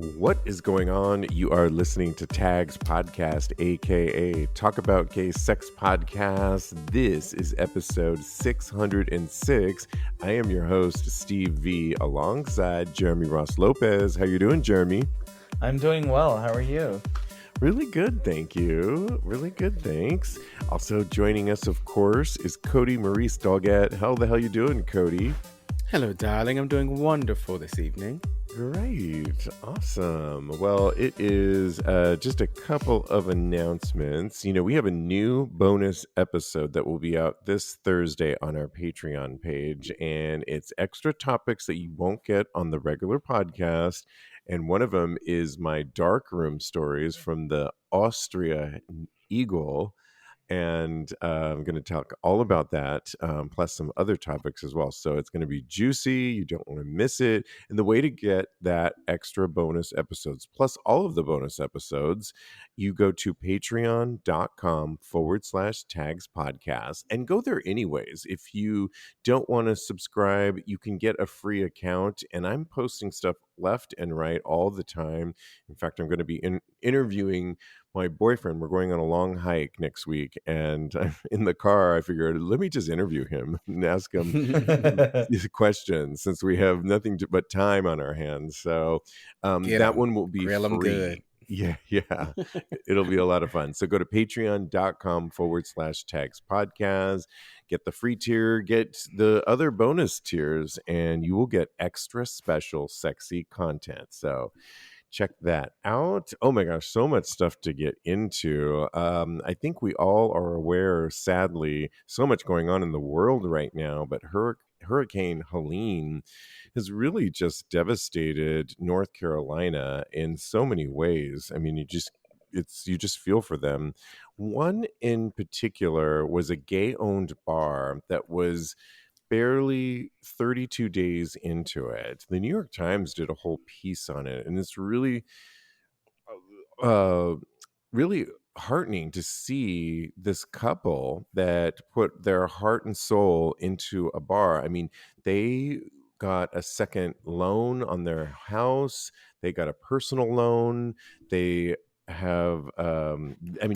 What is going on? You are listening to TAGSPodcast, aka Talk About Gay Sex Podcast. This is episode 606. I am your host, Steve V, alongside Jeremy Ross Lopez. How you doing, Jeremy? I'm doing well. How are you? Really good, thank you. Really good, thanks. Also joining us, of course, is Kodi, Maurice, Doggette. How the hell you doing, Kodi? Hello, darling. I'm doing wonderful this evening. Great. Awesome. Well, it is just a couple of announcements. You know, we have a new bonus episode that will be out this Thursday on our Patreon page, and it's extra topics that you won't get on the regular podcast. And one of them is my dark room stories from the Austria Eagle. And I'm going to talk all about that, plus some other topics as well. So it's going to be juicy. You don't want to miss it. And the way to get that extra bonus episodes, plus all of the bonus episodes, you go to patreon.com/tags podcast and go there anyways. If you don't want to subscribe, you can get a free account. And I'm posting stuff left and right all the time. In fact, I'm going to be interviewing my boyfriend. We're going on a long hike next week, and I'm in the car. I figured, let me just interview him and ask him these questions since we have nothing but time on our hands. So that one will be Grill 'em free. good. Yeah. It'll be a lot of fun. So go to patreon.com/tags podcast, get the free tier, get the other bonus tiers, and you will get extra special sexy content. So check that out. Oh my gosh, so much stuff to get into. I think we all are aware, sadly, so much going on in the world right now, but Hurricane Helene has really just devastated North Carolina in so many ways. I mean, you just feel for them. One in particular was a gay-owned bar that was barely 32 days into it. The New York Times did a whole piece on it, and it's really really heartening to see this couple that put their heart and soul into a bar. I mean, they got a second loan on their house, they got a personal loan, they have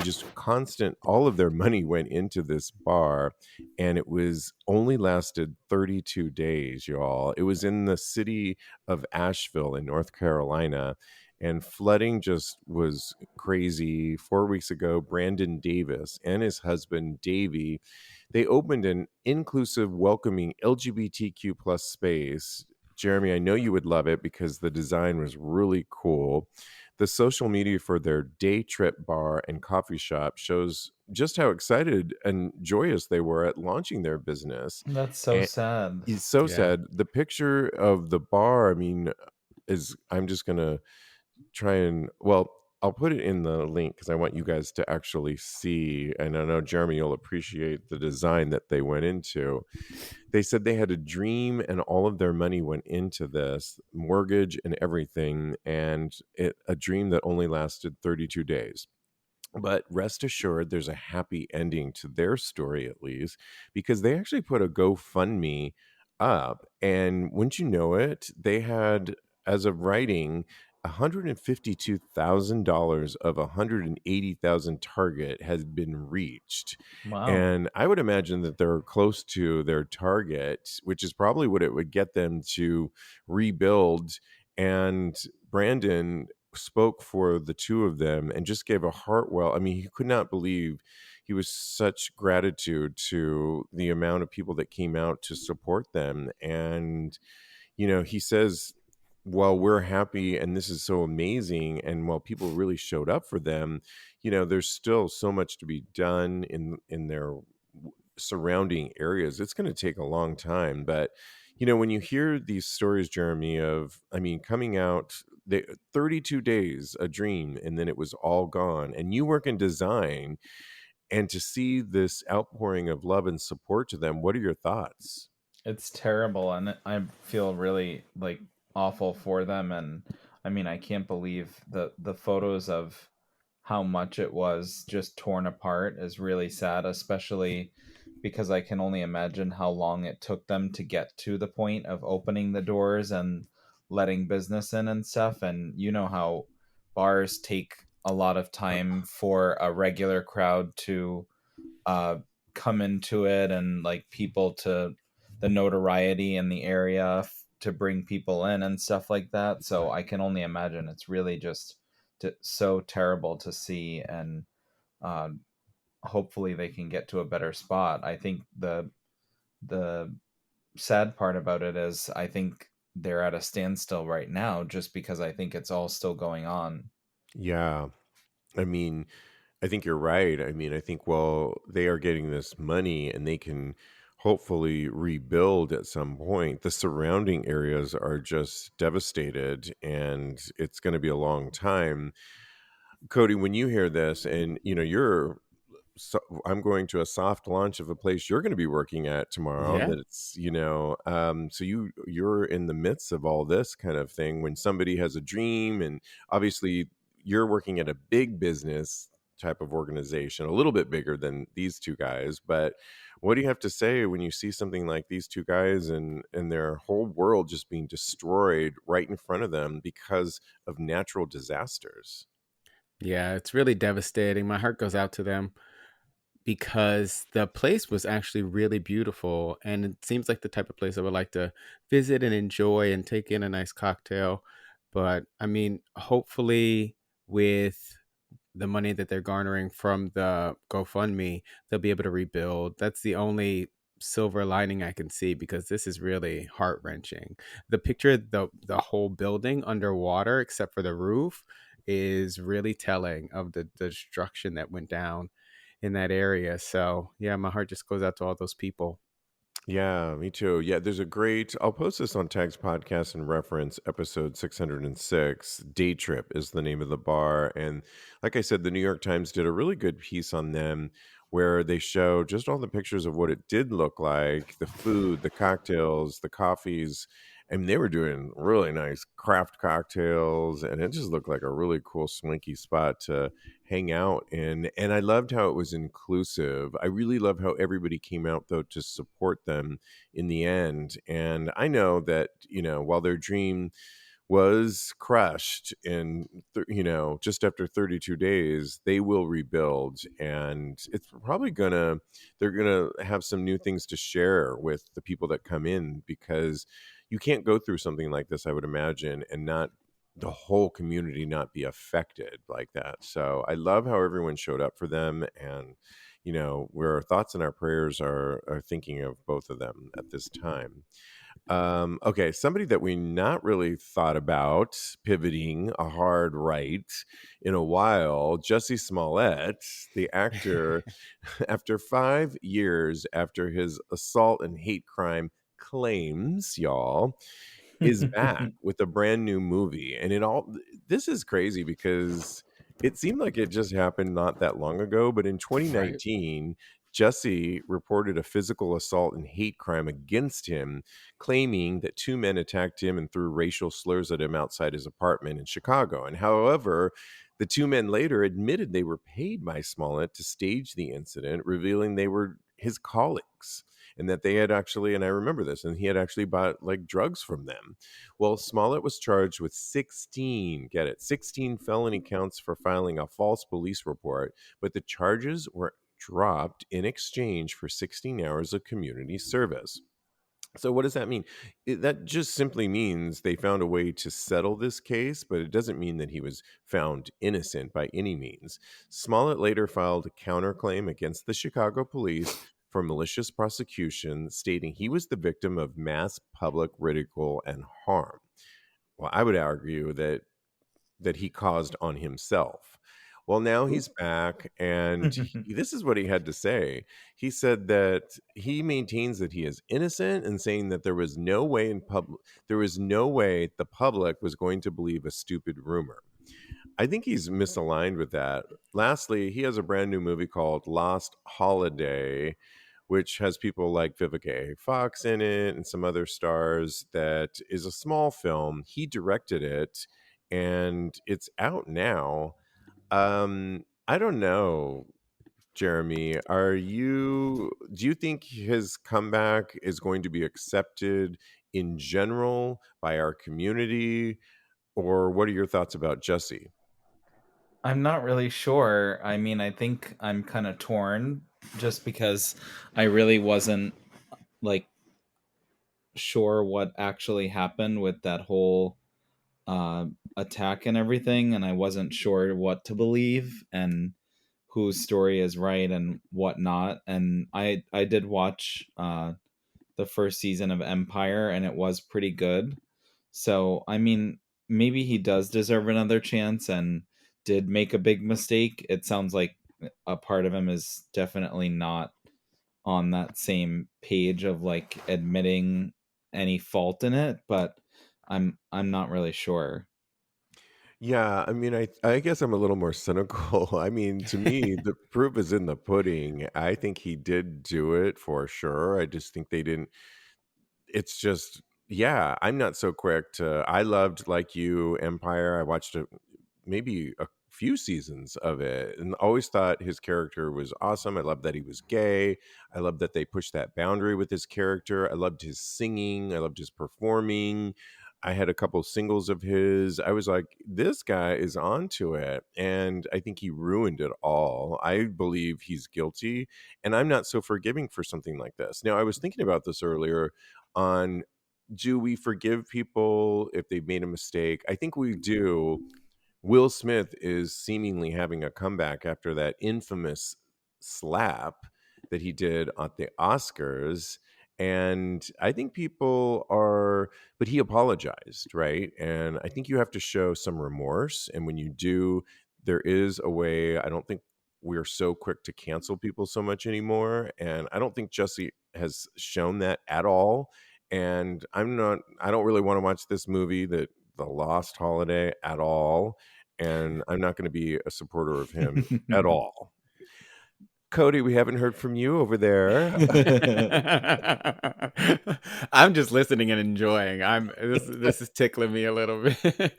just constant, all of their money went into this bar, and it was only lasted 32 days, y'all. It was in the city of Asheville in North Carolina, and flooding just was crazy. 4 weeks ago, Brandon Davis and his husband Davey, they opened an inclusive, welcoming LGBTQ plus space. Jeremy, I know you would love it because the design was really cool. The social media for their day trip bar and coffee shop shows just how excited and joyous they were at launching their business. That's so sad. It's so Yeah. sad. The picture of the bar, I mean, I'm just going to try and, well, I'll put it in the link because I want you guys to actually see, and I know, Jeremy, you'll appreciate the design that they went into. They said they had a dream and all of their money went into this, mortgage and everything, and a dream that only lasted 32 days. But rest assured, there's a happy ending to their story, at least, because they actually put a GoFundMe up, and wouldn't you know it, they had, as of writing, $152,000 of $180,000 target has been reached. Wow. And I would imagine that they're close to their target, which is probably what it would get them to rebuild. And Brandon spoke for the two of them and just gave a heartwell. I mean, he could not believe, he was such gratitude to the amount of people that came out to support them. And, you know, he says, while we're happy and this is so amazing, and while people really showed up for them, you know, there's still so much to be done in their surrounding areas. It's going to take a long time. But, you know, when you hear these stories, Jeremy, of, I mean, coming out, 32 days, a dream, and then it was all gone, and you work in design, and to see this outpouring of love and support to them, what are your thoughts? It's terrible, and I feel really awful for them. And I mean, I can't believe the photos of how much it was just torn apart is really sad, especially because I can only imagine how long it took them to get to the point of opening the doors and letting business in and stuff. And you know how bars take a lot of time for a regular crowd to uh, come into it, and like people to the notoriety in the area to bring people in and stuff like that. So I can only imagine it's really just so terrible to see. And uh, hopefully they can get to a better spot. I think the sad part about it is I think they're at a standstill right now, just because I think it's all still going on. Yeah. I mean, I think you're right. I mean, I think, well, they are getting this money and they can hopefully rebuild at some point. The surrounding areas are just devastated and it's going to be a long time. Kodi, when you hear this and you're so I'm going to a soft launch of a place you're going to be working at tomorrow. Yeah. That's so you're in the midst of all this kind of thing when somebody has a dream, and obviously you're working at a big business type of organization, a little bit bigger than these two guys. But what do you have to say when you see something like these two guys and their whole world just being destroyed right in front of them because of natural disasters? Yeah, it's really devastating. My heart goes out to them because the place was actually really beautiful. And it seems like the type of place I would like to visit and enjoy and take in a nice cocktail. But I mean, hopefully, with the money that they're garnering from the GoFundMe, they'll be able to rebuild. That's the only silver lining I can see, because this is really heart wrenching. The picture, the whole building underwater except for the roof, is really telling of the destruction that went down in that area. So yeah, my heart just goes out to all those people. Yeah, me too. Yeah, there's a great, I'll post this on Tags Podcast and reference episode 606. Day Trip is the name of the bar. And like I said, the New York Times did a really good piece on them where they show just all the pictures of what it did look like, the food, the cocktails, the coffees. And they were doing really nice craft cocktails. And it just looked like a really cool, swanky spot to hang out in. And I loved how it was inclusive. I really love how everybody came out though to support them in the end. And I know that, while their dream was crushed in just after 32 days, they will rebuild, and it's probably they're gonna have some new things to share with the people that come in, because you can't go through something like this, I would imagine, and not the whole community not be affected like that. So I love how everyone showed up for them, and where our thoughts and our prayers are thinking of both of them at this time. Okay, somebody that we not really thought about pivoting a hard right in a while, Jussie Smollett, the actor, after 5 years after his assault and hate crime claims, y'all, is back with a brand new movie. And this is crazy because it seemed like it just happened not that long ago, but in Right. 2019, Jussie reported a physical assault and hate crime against him, claiming that two men attacked him and threw racial slurs at him outside his apartment in Chicago. And however, the two men later admitted they were paid by Smollett to stage the incident, revealing they were his colleagues, and that they had actually, and I remember this, and he had actually bought like drugs from them. Well, Smollett was charged with 16, get it, 16 felony counts for filing a false police report, but the charges were dropped in exchange for 16 hours of community service. So what does that mean? That just simply means they found a way to settle this case, but it doesn't mean that he was found innocent by any means. Smollett later filed a counterclaim against the Chicago police for malicious prosecution, stating he was the victim of mass public ridicule and harm. Well, I would argue that he caused on himself. Well, now he's back, and this is what he had to say. He said that he maintains that he is innocent, and saying that there was no way the public was going to believe a stupid rumor. I think he's misaligned with that. Lastly, he has a brand new movie called Lost Holiday, which has people like Vivica A. Fox in it and some other stars. That is a small film. He directed it, and it's out now. I don't know, Jeremy. Do you think his comeback is going to be accepted in general, by our community, or what are your thoughts about Jussie? I'm not really sure. I mean, I think I'm kind of torn just because I really wasn't like sure what actually happened with that whole attack and everything, and I wasn't sure what to believe and whose story is right and what not. And I did watch the first season of Empire, and it was pretty good. So I mean, maybe he does deserve another chance and did make a big mistake. It sounds like a part of him is definitely not on that same page of like admitting any fault in it, but I'm not really sure. Yeah, I mean, I guess I'm a little more cynical. I mean, to me, the proof is in the pudding. I think he did do it for sure. I just think they didn't. It's just, yeah, I'm not so quick to. I loved, like you, Empire. I watched maybe a few seasons of it and always thought his character was awesome. I loved that he was gay. I loved that they pushed that boundary with his character. I loved his singing. I loved his performing. I had a couple singles of his. I was like, this guy is onto it. And I think he ruined it all. I believe he's guilty. And I'm not so forgiving for something like this. Now, I was thinking about this earlier on, do we forgive people if they've made a mistake? I think we do. Will Smith is seemingly having a comeback after that infamous slap that he did at the Oscars. And I think people are, but he apologized, right? And I think you have to show some remorse. And when you do, there is a way. I don't think we're so quick to cancel people so much anymore. And I don't think Jussie has shown that at all. And I don't really want to watch this movie, that The Lost Holiday, at all, and I'm not going to be a supporter of him at all. Kodi, we haven't heard from you over there. I'm just listening and enjoying. This is tickling me a little bit.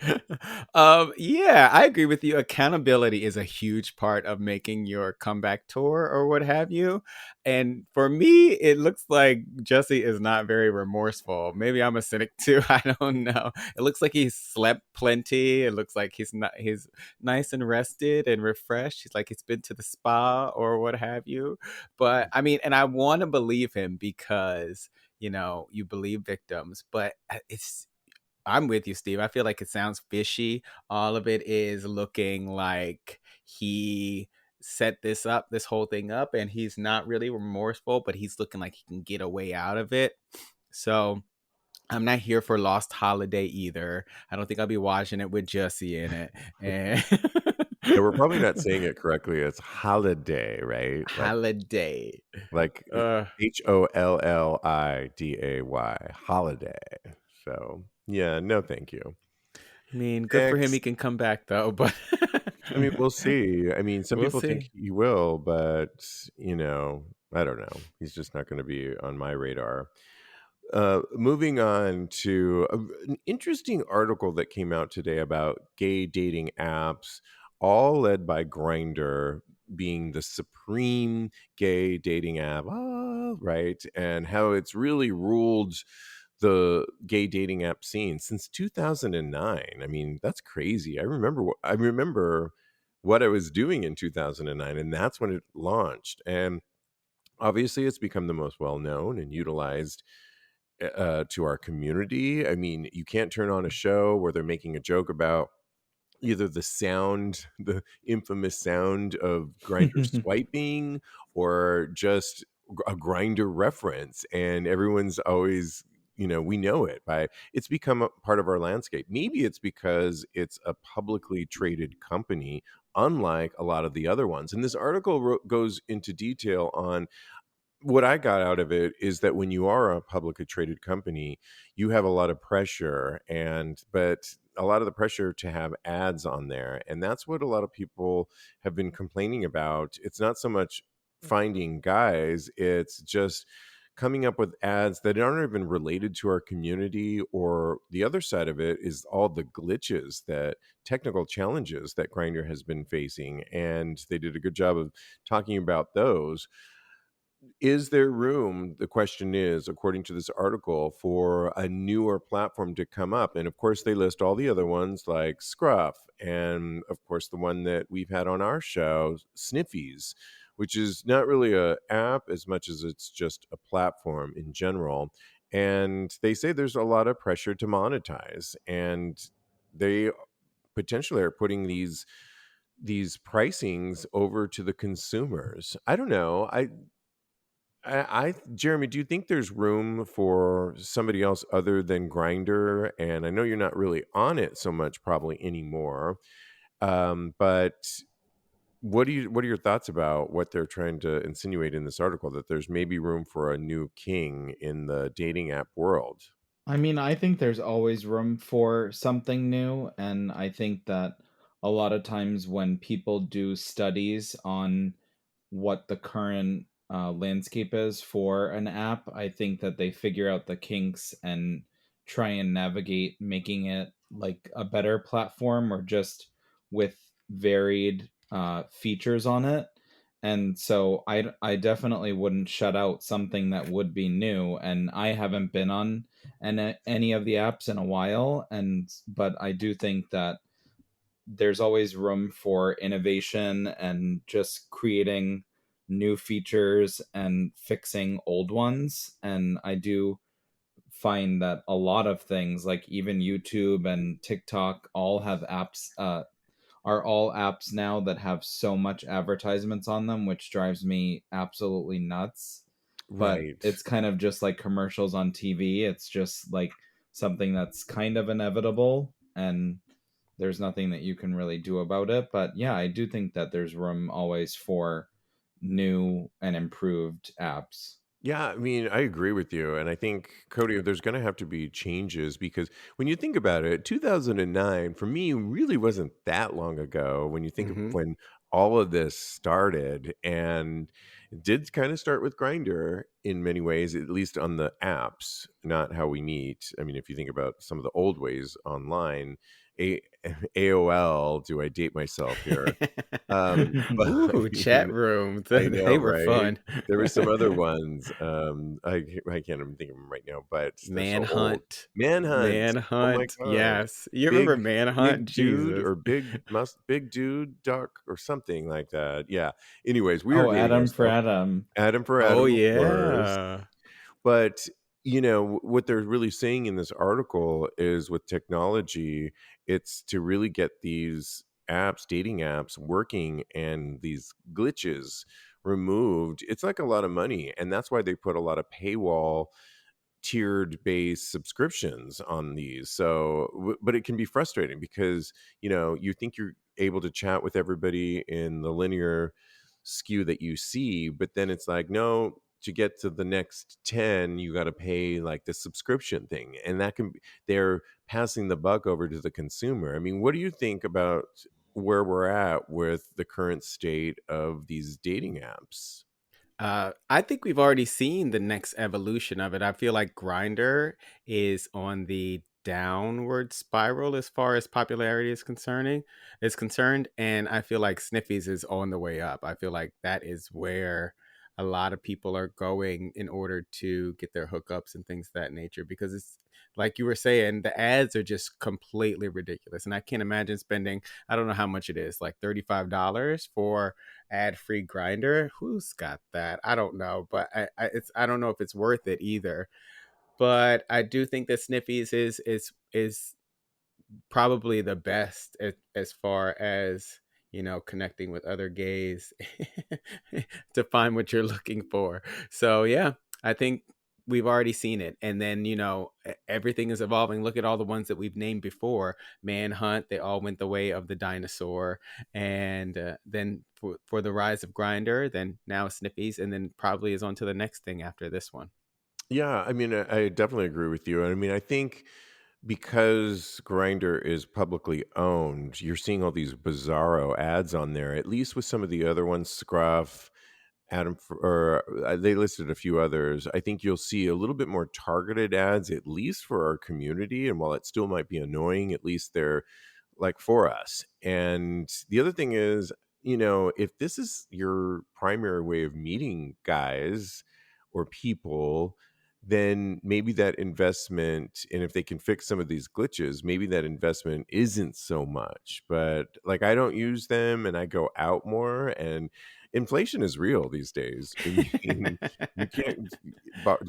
Yeah, I agree with you. Accountability is a huge part of making your comeback tour or what have you. And for me, it looks like Jussie is not very remorseful. Maybe I'm a cynic too. I don't know. It looks like he's slept plenty. It looks like he's nice and rested and refreshed. He's like he's been to the spa or what have you. But I mean, and I want to believe him because, you believe victims, but I'm with you, Steve. I feel like it sounds fishy. All of it is looking like he set this whole thing up, and he's not really remorseful, but he's looking like he can get a way out of it. So I'm not here for Lost Holiday either. I don't think I'll be watching it with Jussie in it. And Yeah, we're probably not saying it correctly. It's holiday, right? Holiday. Like HOLLIDAY, holiday. So yeah, no, thank you. I mean, good for him. He Next, can come back though, but I mean, we'll see. I mean, some we'll people think see. he will, but I don't know. He's just not going to be on my radar. Moving on to an interesting article that came out today about gay dating apps, all led by Grindr being the supreme gay dating app, right? And how it's really ruled the gay dating app scene since 2009. I mean, that's crazy. I remember what I was doing in 2009, and that's when it launched. And obviously, it's become the most well known and utilized to our community. I mean, you can't turn on a show where they're making a joke about either the infamous sound of Grinder swiping, or just a Grinder reference, and everyone's always, we know it by, it's become a part of our landscape. Maybe it's because it's a publicly traded company, unlike a lot of the other ones. And this article goes into detail on, what I got out of it is that when you are a publicly traded company, you have a lot of pressure, but a lot of the pressure to have ads on there. And that's what a lot of people have been complaining about. It's not so much finding guys, it's just coming up with ads that aren't even related to our community. Or the other side of it is all the glitches, that technical challenges that Grindr has been facing. And they did a good job of talking about those. is there room, the question is, according to this article, for a newer platform to come up? And of course, they list all the other ones like Scruff, and of course, the one that we've had on our show, Sniffies, which is not really a app as much as it's just a platform in general. And they say there's a lot of pressure to monetize, and they potentially are putting these pricings over to the consumers. I don't know. Jeremy, do you think there's room for somebody else other than Grinder? And I know you're not really on it so much probably anymore. But what are your thoughts about what they're trying to insinuate in this article, that there's maybe room for a new king in the dating app world? I mean, I think there's always room for something new, and I think that a lot of times when people do studies on what the current landscape is for an app, I think that they figure out the kinks and try and navigate making it like a better platform or just with varied features on it. And so I definitely wouldn't shut out something that would be new. And I haven't been on any of the apps in a while, and but I do think that there's always room for innovation and just creating new features and fixing old ones. And I do find that a lot of things like even YouTube and TikTok all have apps, are all apps now that have so much advertisements on them, which drives me absolutely nuts. But Right. it's kind of just like commercials on TV. It's just like something that's kind of inevitable, and there's nothing that you can really do about it. But yeah, I do think that there's room always for new and improved apps. Yeah, I mean, I agree with you. And I think, Cody, there's going to have to be changes because when you think about it, 2009 for me really wasn't that long ago when you think of Hmm. when all of this started. And it did kind of start with Grindr in many ways, at least on the apps, not how we meet. I mean, if you think about some of the old ways online, A- AOL, do I date myself here? But I Ooh, chat mean, rooms. I know, They were right? fun. There were some other ones. I can't even think of them right now, but they're so old. Manhunt. Manhunt. Oh my Manhunt. god. Yes. You remember Big Manhunt? big dude Jesus. or big dude duck or something like that. Yeah. Anyways, we are Oh, dating Adam for ourselves. Adam. Adam for Oh Adam, of course. yeah. But, what they're really saying in this article is with technology, it's to really get these apps, dating apps working and these glitches removed. It's like a lot of money. And that's why they put a lot of paywall tiered based subscriptions on these. So, but it can be frustrating because, you think you're able to chat with everybody in the linear skew that you see, but then it's like, no, to get to the next 10, you got to pay like the subscription thing. And that can be, they're passing the buck over to the consumer. I mean, what do you think about where we're at with the current state of these dating apps? I think we've already seen the next evolution of it. I feel like Grinder is on the downward spiral as far as popularity is concerned, and I feel like Sniffies is on the way up. I feel like that is where a lot of people are going in order to get their hookups and things of that nature, because it's like you were saying, the ads are just completely ridiculous, and I can't imagine spending, I don't know how much it is, like $35 for ad-free Grinder. Who's got that? I don't know, but I don't know if it's worth it either. But I do think that Sniffies is probably the best as far as, connecting with other gays to find what you're looking for. So yeah, I think we've already seen it. And then, everything is evolving. Look at all the ones that we've named before. Manhunt, they all went the way of the dinosaur. And then for the rise of Grinder, then now Sniffies, and then probably is on to the next thing after this one. Yeah, I mean, I definitely agree with you. I mean, I think because Grindr is publicly owned, you're seeing all these bizarro ads on there. At least with some of the other ones, Scruff, or they listed a few others. I think you'll see a little bit more targeted ads, at least for our community. And while it still might be annoying, at least they're like for us. And the other thing is, if this is your primary way of meeting guys or people, then maybe that investment, and if they can fix some of these glitches, maybe that investment isn't so much. But like, I don't use them and I go out more, and inflation is real these days. I mean, you can't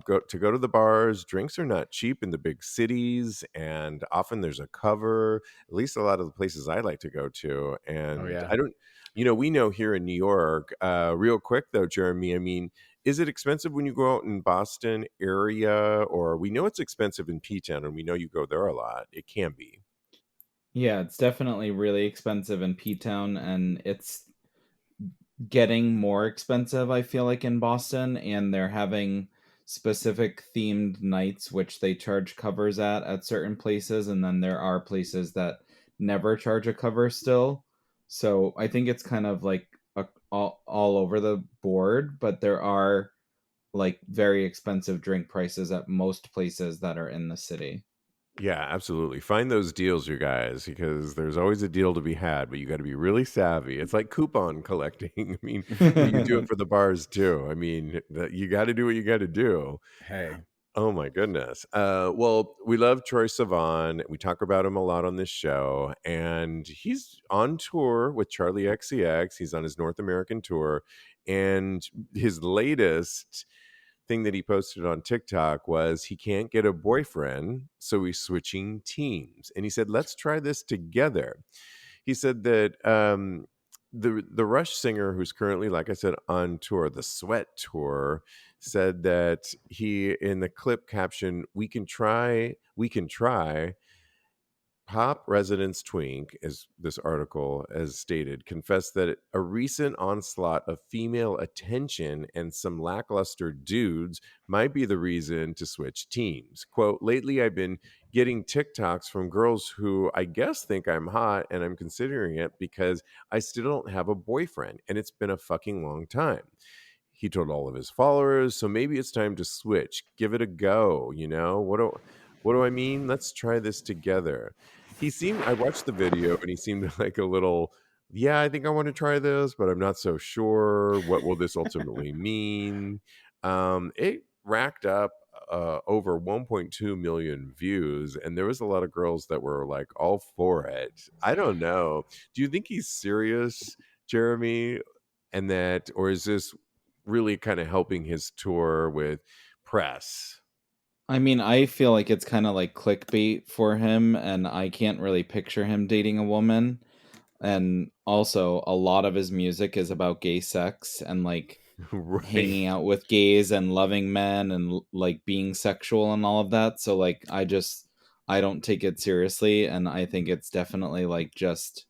go to the bars. Drinks are not cheap in the big cities, and often there's a cover. At least a lot of the places I like to go to, Oh and yeah. I don't. We know here in New York. Real quick though, Jeremy. I mean, is it expensive when you go out in Boston area, or we know it's expensive in P-Town, and we know you go there a lot. It can be. Yeah, it's definitely really expensive in P-Town, and it's getting more expensive, I feel like, in Boston, and they're having specific themed nights which they charge covers at certain places, and then there are places that never charge a cover still. So I think it's kind of like all over the board, but there are like very expensive drink prices at most places that are in the city. Yeah, absolutely. Find those deals, you guys, because there's always a deal to be had, but you got to be really savvy. It's like coupon collecting. I mean, but you do it for the bars too. I mean, you got to do what you got to do. Hey. Oh my goodness. Well, we love Troye Sivan. We talk about him a lot on this show, and he's on tour with Charlie XCX. He's on his North American tour, and his latest thing that he posted on TikTok was he can't get a boyfriend, so he's switching teams. And he said, "Let's try this together." He said that the Rush singer, who's currently, like I said, on tour, the Sweat tour, said that he, in the clip caption, we can try. Pop residents Twink, as this article has stated, confessed that a recent onslaught of female attention and some lackluster dudes might be the reason to switch teams. Quote, lately I've been getting TikToks from girls who I guess think I'm hot, and I'm considering it because I still don't have a boyfriend, and it's been a fucking long time. He told all of his followers, so maybe it's time to switch. Give it a go, What do I mean? Let's try this together. I watched the video and he seemed like a little, yeah, I think I want to try this, but I'm not so sure. What will this ultimately mean? It racked up over 1.2 million views, and there was a lot of girls that were like all for it. I don't know. Do you think he's serious, Jeremy? Or is this really kind of helping his tour with press? I mean, I feel like it's kind of like clickbait for him, and I can't really picture him dating a woman. And also, a lot of his music is about gay sex and like Right. hanging out with gays and loving men and like being sexual and all of that. So, like, I don't take it seriously. And I think it's definitely like just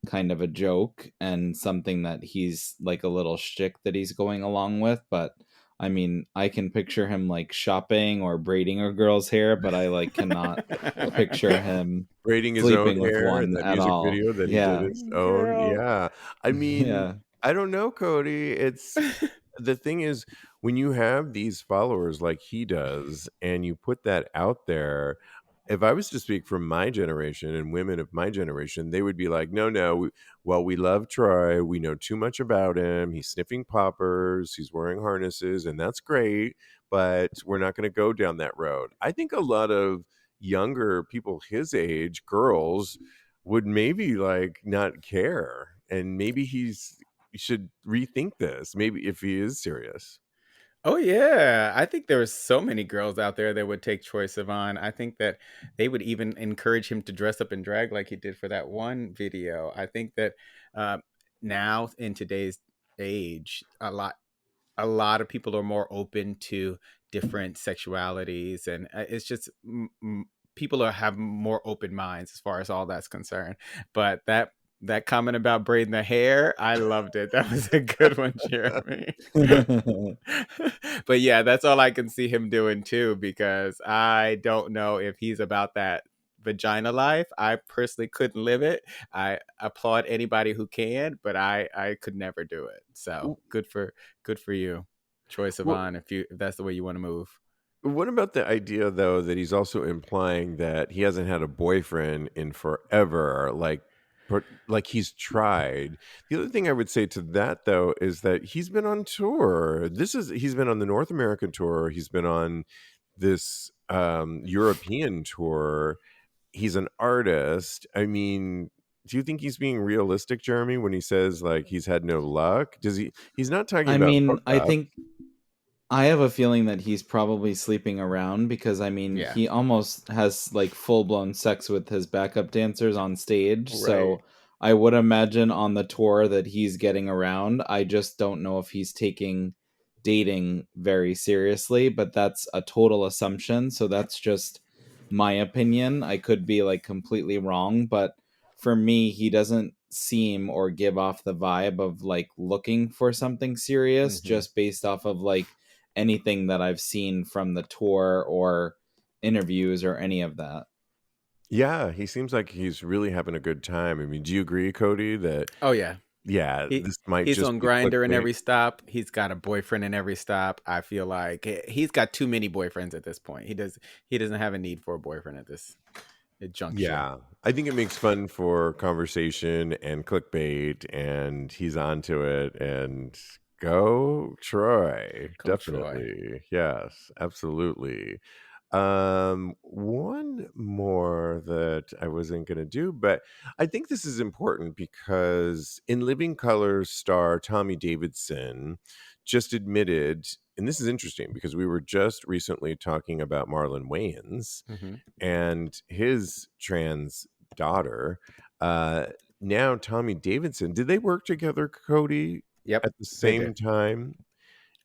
kind of a joke and something that he's like a little shtick that he's going along with. But I mean, I can picture him like shopping or braiding a girl's hair, but I like cannot picture him Braiding his own sleeping with hair in one that at music all. video that he did Yeah. his own. Girl. Yeah. I mean, Yeah. I don't know, Cody. The thing is, when you have these followers like he does, and you put that out there, if I was to speak from my generation and women of my generation, they would be like, no, no, we love Troy. We know too much about him. He's sniffing poppers, he's wearing harnesses, and that's great, but we're not going to go down that road. I think a lot of younger people his age, girls, would maybe like not care. And maybe he should rethink this, maybe, if he is serious. Oh yeah, I think there are so many girls out there that would take Troye Sivan. I think that they would even encourage him to dress up in drag like he did for that one video. I think that uh, now in today's age, a lot of people are more open to different sexualities, and it's just people have more open minds as far as all that's concerned. But that comment about braiding the hair, I loved it. That was a good one, Jeremy. But yeah, that's all I can see him doing too, because I don't know if he's about that vagina life. I personally couldn't live it. I applaud anybody who can, but I could never do it. So good for you, Troye Well, Sivan, if that's the way you want to move. what about the idea, though, that he's also implying that he hasn't had a boyfriend in forever? Like, but like he's tried. The other thing I would say to that though is that he's been on tour. He's been on the North American tour. He's been on this European tour. He's an artist. I mean, do you think he's being realistic, Jeremy, when he says like he's had no luck? He's not talking I about mean, I hookups. think I have a feeling that he's probably sleeping around because I mean, Yeah. he almost has like full-blown sex with his backup dancers on stage. Right. So I would imagine on the tour that he's getting around. I just don't know if he's taking dating very seriously, but that's a total assumption. So that's just my opinion. I could be like completely wrong, but for me, he doesn't seem or give off the vibe of like looking for something serious Hmm. just based off of like anything that I've seen from the tour or interviews or any of that. Yeah, he seems like he's really having a good time. I mean, do you agree, Cody, that Oh yeah. yeah, He this might he's just on be Grindr in clickbait? every stop. He's got a boyfriend in every stop. I feel like he's got too many boyfriends at this point. He doesn't have a need for a boyfriend at this junction. Yeah, I think it makes fun for conversation and clickbait, and he's onto it. And go, Troy! Go Troy. Definitely, yes, absolutely. One more that I wasn't going to do, but I think this is important because In Living Colors star Tommy Davidson just admitted, and this is interesting because we were just recently talking about Marlon Wayans Hmm. and his trans daughter. Uh, Now Tommy Davidson, did they work together, Cody, Yep, at the they same did. time?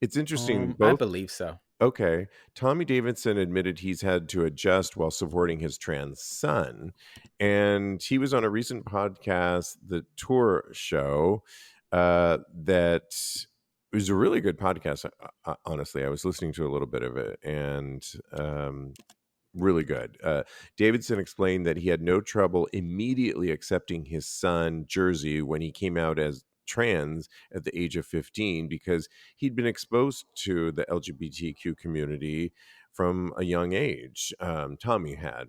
It's interesting. I Both believe so. Okay. Tommy Davidson admitted he's had to adjust while supporting his trans son. And he was on a recent podcast, The Tour Show, that was a really good podcast. Honestly, I was listening to a little bit of it and really good. Davidson explained that he had no trouble immediately accepting his son, Jersey, when he came out as trans at the age of 15 because he'd been exposed to the LGBTQ community from a young age. Tommy had.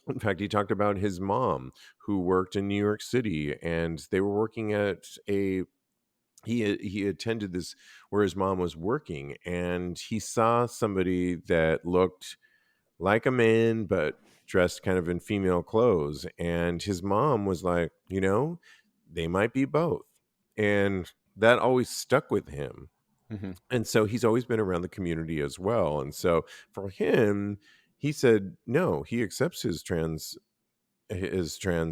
In fact, he talked about his mom who worked in New York City and they were working at a he attended this where his mom was working and he saw somebody that looked like a man, but dressed kind of in female clothes. And his mom was like, they might be both. And that always stuck with him. Hmm. And so he's always been around the community as well. And so for him, he said, no, he accepts his trans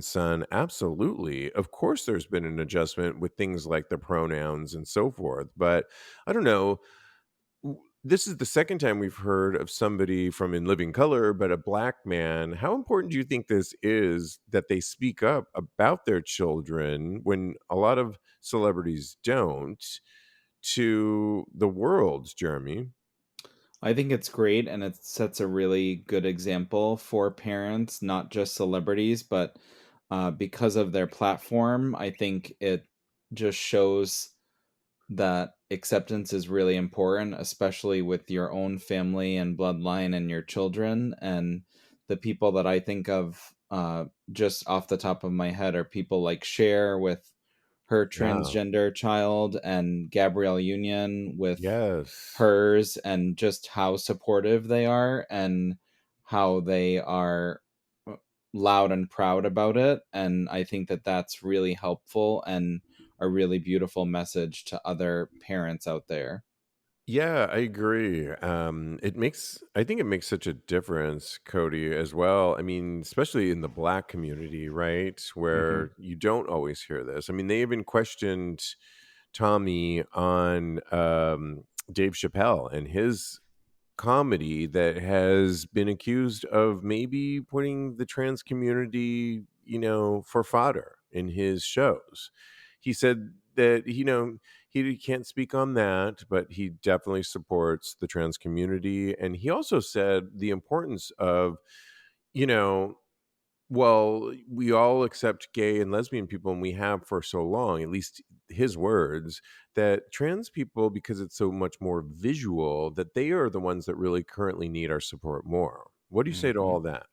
son. Absolutely. Of course, there's been an adjustment with things like the pronouns and so forth. But I don't know, this is the second time we've heard of somebody from In Living Color, but a black man. How important do you think this is that they speak up about their children when a lot of celebrities don't to the world, Jeremy? I think it's great and it sets a really good example for parents, not just celebrities, but because of their platform, I think it just shows that acceptance is really important, especially with your own family and bloodline and your children. And the people that I think of just off the top of my head are people like Cher with her Yeah. transgender child and Gabrielle Union with Yes. hers, and just how supportive they are and how they are loud and proud about it. And I think that that's really helpful and a really beautiful message to other parents out there. Yeah, I agree. I think it makes such a difference, Cody, as well. I mean, especially in the black community, right? Hmm. Where you don't always hear this. I mean, they even questioned Tommy on Dave Chappelle and his comedy that has been accused of maybe putting the trans community, for fodder in his shows. He said that, he can't speak on that, but he definitely supports the trans community. And he also said the importance of, you know, well, we all accept gay and lesbian people, and we have for so long, at least his words, that trans people, because it's so much more visual, that they are the ones that really currently need our support more. What do you say to Hmm. all that?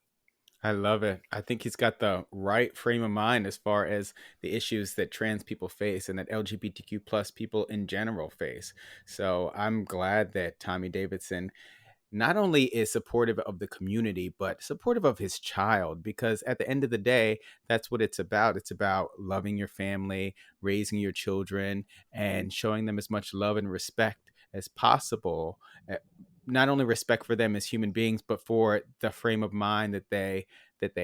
I love it. I think he's got the right frame of mind as far as the issues that trans people face and that LGBTQ plus people in general face. So I'm glad that Tommy Davidson not only is supportive of the community, but supportive of his child, because at the end of the day, that's what it's about. It's about loving your family, raising your children, and showing them as much love and respect as possible. Uh, Not only respect for them as human beings, but for the frame of mind that they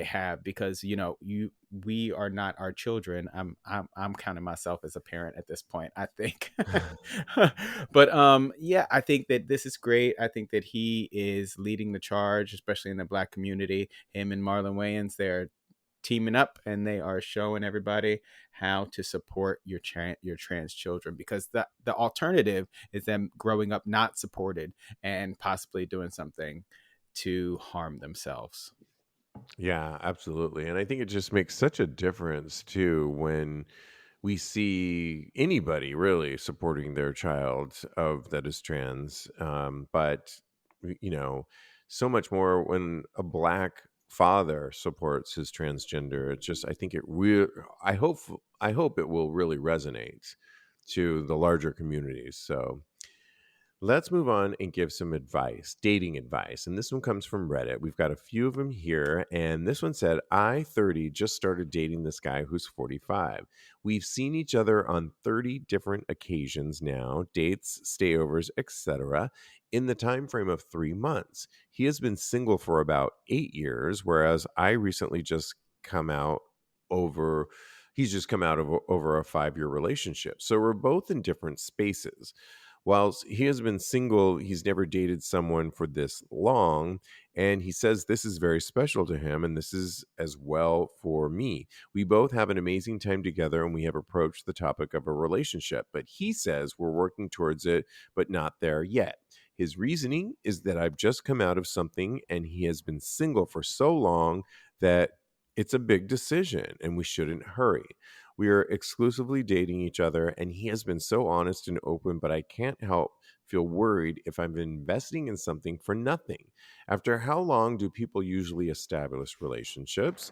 have, because we are not our children. I'm counting myself as a parent at this point, I think. But yeah, I think that this is great. I think that he is leading the charge, especially in the Black community. Him and Marlon Wayans, they're teaming up and they are showing everybody how to support your trans children, because the alternative is them growing up not supported and possibly doing something to harm themselves. Yeah, absolutely. And I think it just makes such a difference too when we see anybody really supporting their child of that is trans. But you know, so much more when a Black father supports his transgender. It's just, I think it real. I hope it will really resonate to the larger communities. So let's move on and give some advice, dating advice. And this one comes from Reddit. We've got a few of them here. And this one said, I, 30, just started dating this guy who's 45. We've seen each other on 30 different occasions now, dates, stayovers, etc., in the time frame of 3 months. He has been single for about 8 years, whereas I recently just come out over. He's just come out of over a 5 year relationship. So we're both in different spaces. Whilst he has been single, he's never dated someone for this long. And he says this is very special to him. And this is as well for me. We both have an amazing time together and we have approached the topic of a relationship. But he says we're working towards it, but not there yet. His reasoning is that I've just come out of something and he has been single for so long that it's a big decision and we shouldn't hurry. We are exclusively dating each other, and he has been so honest and open, but I can't help feel worried if I'm investing in something for nothing. After how long do people usually establish relationships?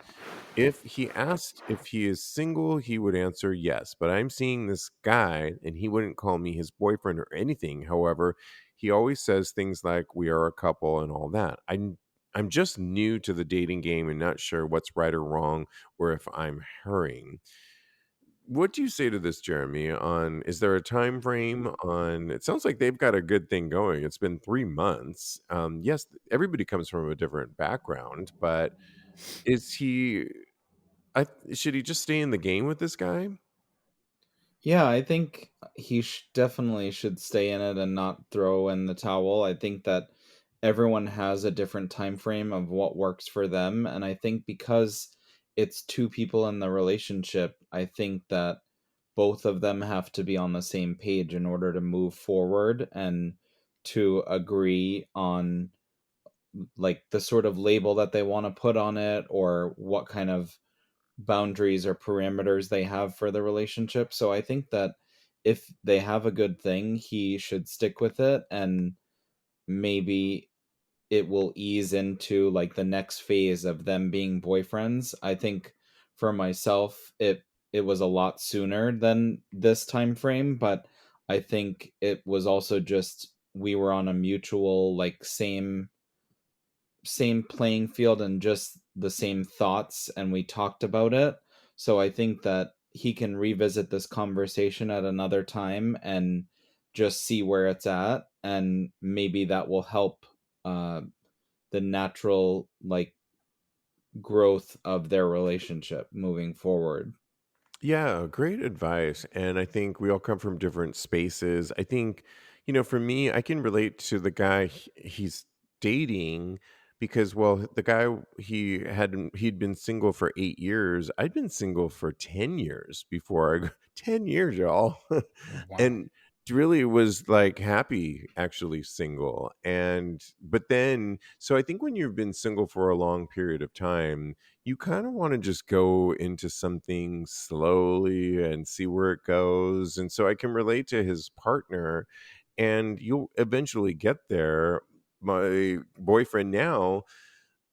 If he asked if he is single, he would answer yes. But I'm seeing this guy, and he wouldn't call me his boyfriend or anything. However, he always says things like we are a couple and all that. I'm just new to the dating game and not sure what's right or wrong or if I'm hurrying. What do you say to this, Jeremy? On is there a time frame on? It sounds like they've got a good thing going. It's been 3 months. Yes, everybody comes from a different background, but is he? I should he just stay in the game with this guy? Yeah, I think he definitely should stay in it and not throw in the towel. I think that everyone has a different time frame of what works for them, and I think because it's two people in the relationship, I think that both of them have to be on the same page in order to move forward and to agree on like the sort of label that they want to put on it or what kind of boundaries or parameters they have for the relationship. So I think that if they have a good thing, he should stick with it, and maybe it will ease into like the next phase of them being boyfriends. I think for myself it was a lot sooner than this time frame, but I think it was also just we were on a mutual like same playing field and just the same thoughts, and we talked about it. So I think that he can revisit this conversation at another time and just see where it's at, and maybe that will help uh the natural like growth of their relationship moving forward. Yeah, great advice. And I think we all come from different spaces. I think, for me, I can relate to the guy he's dating because, well, the guy he'd been single for 8 years. I'd been single for 10 years before 10 years, y'all. Wow. And really was like happy actually single. But then, so I think when you've been single for a long period of time, you kind of want to just go into something slowly and see where it goes. And so I can relate to his partner, and you'll eventually get there. My boyfriend now,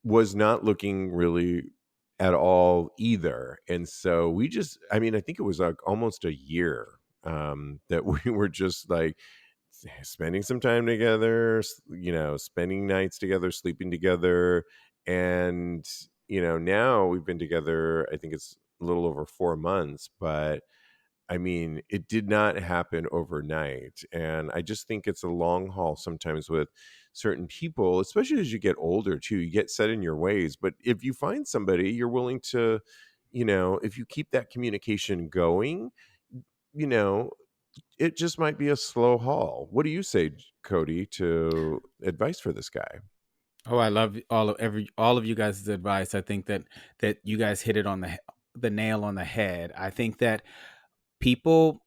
was not looking really at all either. And so we just, I mean, I think it was like almost a year that we were just like spending some time together, spending nights together, sleeping together. And, now we've been together, I think it's a little over 4 months, but I mean, it did not happen overnight. And I just think it's a long haul sometimes with certain people, especially as you get older too. You get set in your ways. But if you find somebody you're willing to, if you keep that communication going, you know, it just might be a slow haul. What do you say, Kodi, to advice for this guy? Oh, I love all of you guys' advice. I think that you guys hit it on the nail on the head. I think that people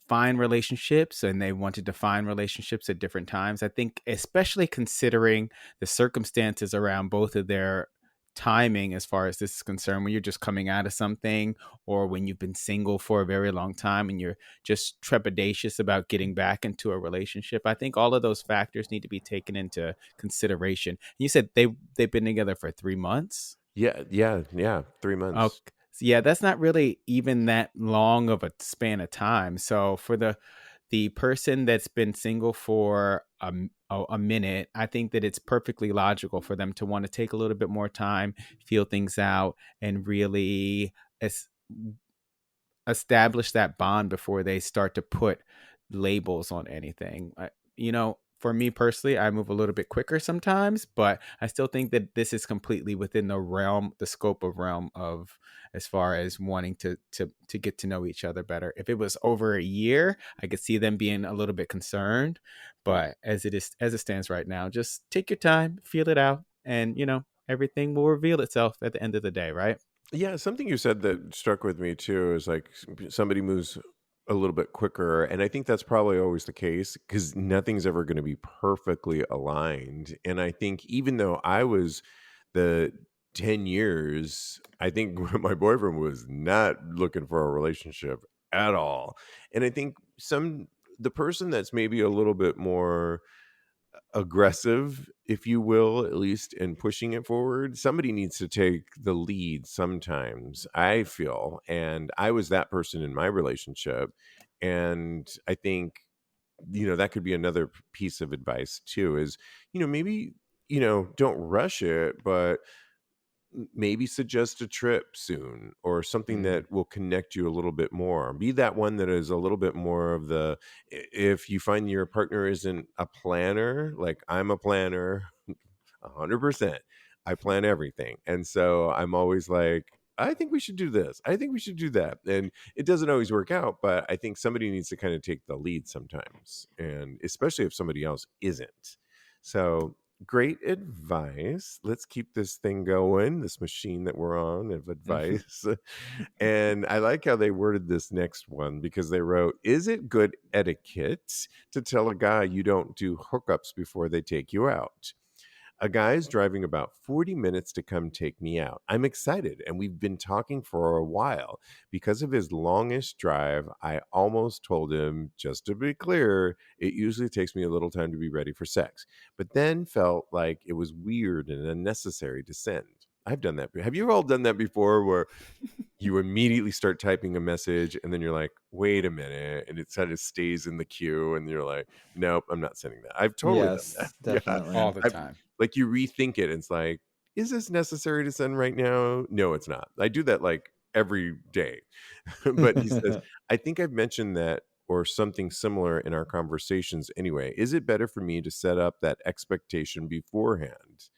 find relationships and they want to define relationships at different times. I think, especially considering the circumstances around both of their timing as far as this is concerned, when you're just coming out of something or when you've been single for a very long time and you're just trepidatious about getting back into a relationship. I think all of those factors need to be taken into consideration. You said they've been together for 3 months. Yeah. Okay. 3 months. Yeah, that's not really even that long of a span of time. So for the person that's been single for a minute, I think that it's perfectly logical for them to want to take a little bit more time, feel things out, and really es- establish that bond before they start to put labels on anything. For me personally, I move a little bit quicker sometimes, but I still think that this is completely within the scope of realm of as far as wanting to get to know each other better. If it was over a year, I could see them being a little bit concerned, but as it stands right now, just take your time, feel it out, and everything will reveal itself at the end of the day, right? Yeah, something you said that struck with me too is like somebody moves a little bit quicker. And I think that's probably always the case because nothing's ever going to be perfectly aligned. And I think even though I was the 10 years, I think my boyfriend was not looking for a relationship at all. And I think the person that's maybe a little bit more aggressive, if you will, at least in pushing it forward. Somebody needs to take the lead sometimes, I feel. And I was that person in my relationship. And I think, that could be another piece of advice too is, maybe, don't rush it, but maybe suggest a trip soon or something Mm. that will connect you a little bit more. Be that one that is a little bit more of if you find your partner isn't a planner, like I'm a planner, 100%. I plan everything. And so I'm always like, I think we should do this. I think we should do that. And it doesn't always work out, but I think somebody needs to kind of take the lead sometimes. And especially if somebody else isn't. So great advice. Let's keep this thing going, this machine that we're on of advice. And I like how they worded this next one because they wrote, is it good etiquette to tell a guy you don't do hookups before they take you out? A guy's driving about 40 minutes to come take me out. I'm excited, and we've been talking for a while. Because of his longish drive, I almost told him, just to be clear, it usually takes me a little time to be ready for sex, but then felt like it was weird and unnecessary to send. I've done that. Have you all done that before where you immediately start typing a message and then you're like, wait a minute, and it kind of stays in the queue and you're like, nope, I'm not sending that. I've totally done that. Yes, Yeah. definitely. All the I've, time. like you rethink it and it's like, is this necessary to send right now? No, it's not. I do that like every day. But he says, I think I've mentioned that or something similar in our conversations anyway. Is it better for me to set up that expectation beforehand?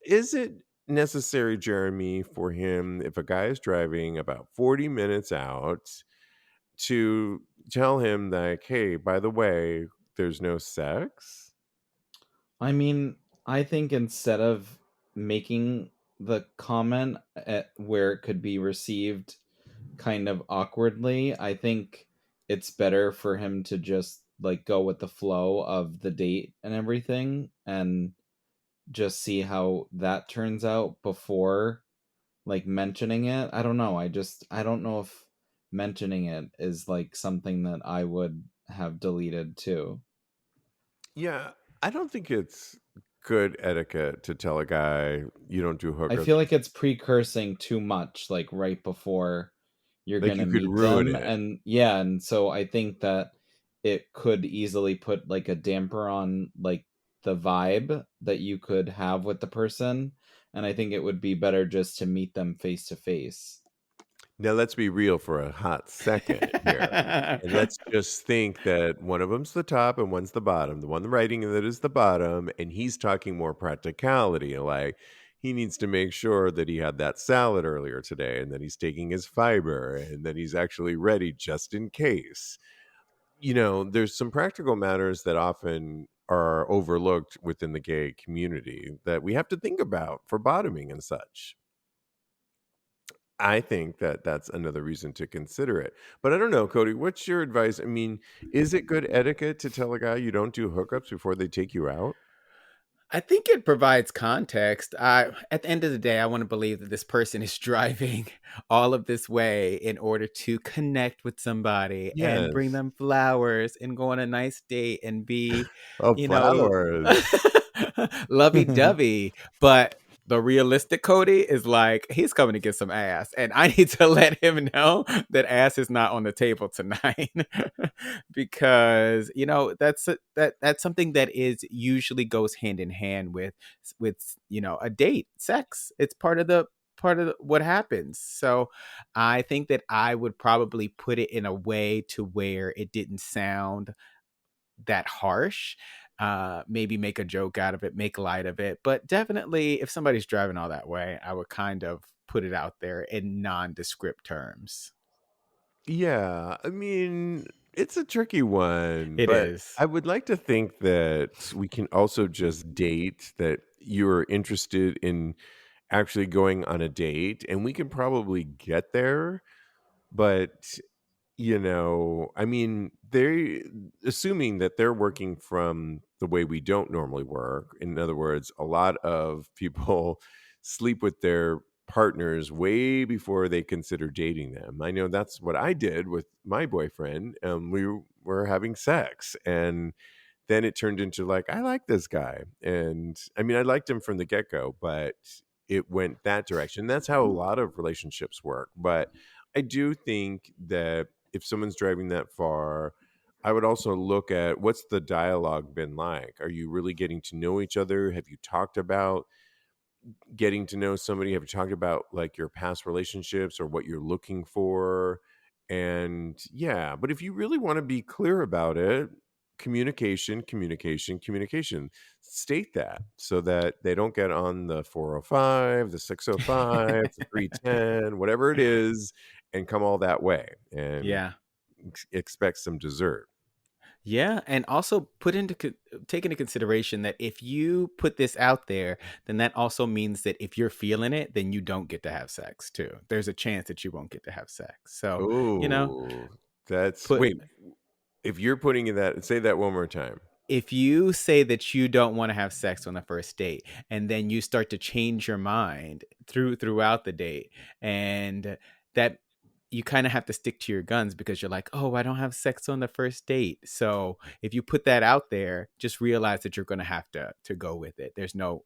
Is it necessary, Jeremy, for him, if a guy is driving about 40 minutes out, to tell him, like, hey, by the way, there's no sex? I mean, I think instead of making the comment at where it could be received kind of awkwardly, I think it's better for him to just like go with the flow of the date and everything and just see how that turns out before like mentioning it. I don't know. I don't know if mentioning it is like something that I would have deleted too. Yeah, I don't think it's good etiquette to tell a guy you don't do I hookups? feel like it's precursing too much, like right before you're Like gonna you could meet ruin them. it. And yeah, and so I think that it could easily put like a damper on like the vibe that you could have with the person. And I think it would be better just to meet them face to face. Now let's be real for a hot second here. And let's just think that one of them's the top and one's the bottom. The one writing that is the bottom, and he's talking more practicality. Like he needs to make sure that he had that salad earlier today and that he's taking his fiber and that he's actually ready just in case. There's some practical matters that often are overlooked within the gay community that we have to think about for bottoming and such. I think that that's another reason to consider it. But I don't know, Kodi, what's your advice? I mean, is it good etiquette to tell a guy you don't do hookups before they take you out? I think it provides context. At the end of the day, I want to believe that this person is driving all of this way in order to connect with somebody and bring Yes. them flowers and go on a nice date and be, Oh, you know, flowers. lovey-dovey. But the realistic Kodi is like, he's coming to get some ass. And I need to let him know that ass is not on the table tonight. Because, that's something that is usually goes hand in hand with a date, sex. It's part of what happens. So I think that I would probably put it in a way to where it didn't sound that harsh. Maybe make a joke out of it, make light of it. But definitely, if somebody's driving all that way, I would kind of put it out there in nondescript terms. Yeah, I mean, it's a tricky one, It but is. I would like to think that we can also just date, that you're interested in actually going on a date, and we can probably get there. But I mean, they assuming that they're working from the way we don't normally work. In other words, a lot of people sleep with their partners way before they consider dating them. I know that's what I did with my boyfriend. We were having sex, and then it turned into like, I like this guy. And I mean, I liked him from the get-go, but it went that direction. That's how a lot of relationships work. But I do think that if someone's driving that far, I would also look at what's the dialogue been like. Are you really getting to know each other? Have you talked about getting to know somebody? Have you talked about like your past relationships or what you're looking for? And yeah, but if you really want to be clear about it, communication, communication, communication. State that so that they don't get on the 405, the 605, the 310, whatever it is, and come all that way and Yeah. expect some dessert. Yeah, and also take into consideration that if you put this out there, then that also means that if you're feeling it, then you don't get to have sex too. There's a chance that you won't get to have sex. So, Oh, that's put wait. If you're putting in that, say that one more time. if you say that you don't want to have sex on the first date, and then you start to change your mind throughout the date, and that you kind of have to stick to your guns because you're like, oh, I don't have sex on the first date. So if you put that out there, just realize that you're going to have to go with it. There's no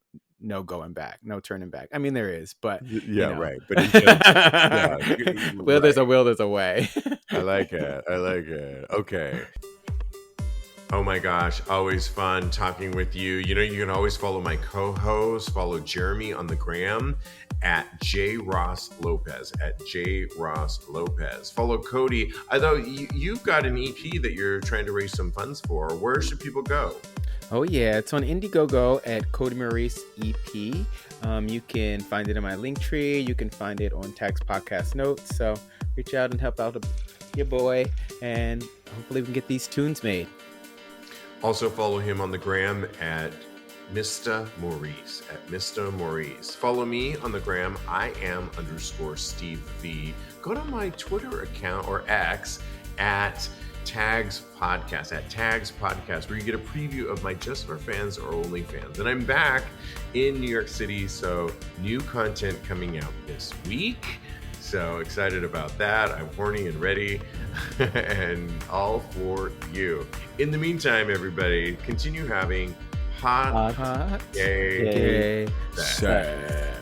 going back, no turning back. I mean, there is, but Yeah, right. But it's just, yeah, where there's a right. will, there's a way. I like it. I like it. Okay. Oh my gosh, always fun talking with you. You can always follow my co-host, follow Jeremy on the gram at @JRossLopez, @JRossLopez. Follow Kodi. I thought you've got an EP that you're trying to raise some funds for. Where should people go? Oh yeah, it's on Indiegogo at Kodi Maurice EP. You can find it in my link tree. You can find it on TAGSPodcast notes. So reach out and help out your boy, and hopefully we can get these tunes made. Also follow him on the gram at Mr. Maurice, Follow me on the gram. I am _Steve V. Go to my Twitter account or X at TAGSPodcast, where you get a preview of my Just for Fans or Only Fans. And I'm back in New York City, so new content coming out this week. So excited about that. I'm horny and ready and all for you. In the meantime, everybody, continue having hot, Hot, gay, gay, sad. sad.